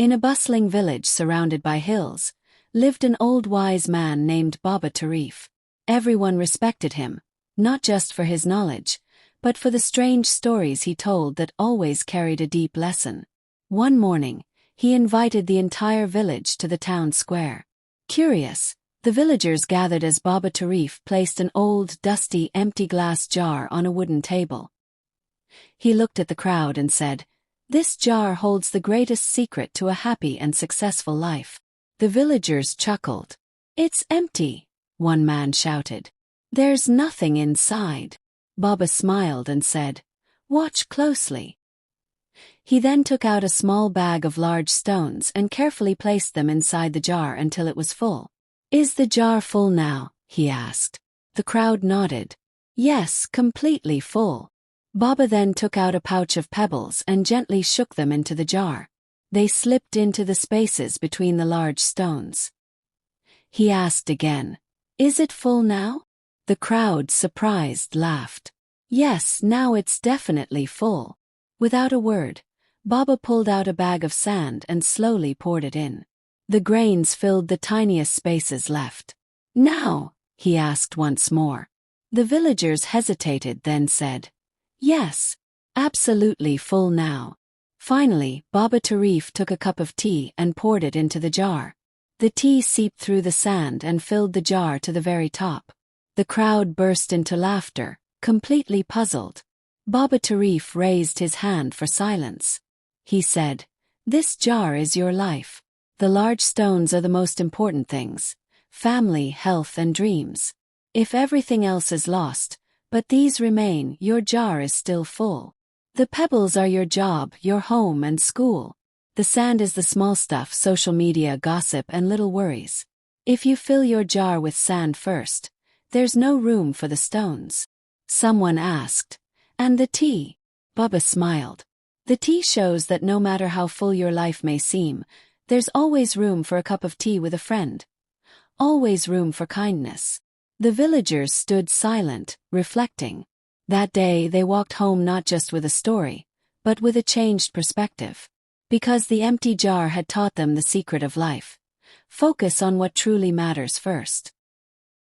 In a bustling village surrounded by hills, lived an old wise man named Baba Tareef. Everyone respected him, not just for his knowledge, but for the strange stories he told that always carried a deep lesson. One morning, he invited the entire village to the town square. Curious, the villagers gathered as Baba Tareef placed an old, dusty, empty glass jar on a wooden table. He looked at the crowd and said, "This jar holds the greatest secret to a happy and successful life." The villagers chuckled. "It's empty," one man shouted. "There's nothing inside." Baba smiled and said, "Watch closely." He then took out a small bag of large stones and carefully placed them inside the jar until it was full. "Is the jar full now?" he asked. The crowd nodded. "Yes, completely full." Baba then took out a pouch of pebbles and gently shook them into the jar. They slipped into the spaces between the large stones. He asked again, "Is it full now?" The crowd, surprised, laughed. "Yes, now it's definitely full." Without a word, Baba pulled out a bag of sand and slowly poured it in. The grains filled the tiniest spaces left. "Now?" he asked once more. The villagers hesitated, then said, "Yes, absolutely full now." Finally, Baba Tareef took a cup of tea and poured it into the jar. The tea seeped through the sand and filled the jar to the very top. The crowd burst into laughter, completely puzzled. Baba Tareef raised his hand for silence. He said, "This jar is your life. The large stones are the most important things: family, health, and dreams. If everything else is lost, but these remain, your jar is still full. The pebbles are your job, your home, and school. The sand is the small stuff: social media, gossip, and little worries. If you fill your jar with sand first, there's no room for the stones." Someone asked, "And the tea?" Baba smiled. "The tea shows that no matter how full your life may seem, there's always room for a cup of tea with a friend. Always room for kindness." The villagers stood silent, reflecting. That day they walked home not just with a story, but with a changed perspective. Because the empty jar had taught them the secret of life: focus on what truly matters first.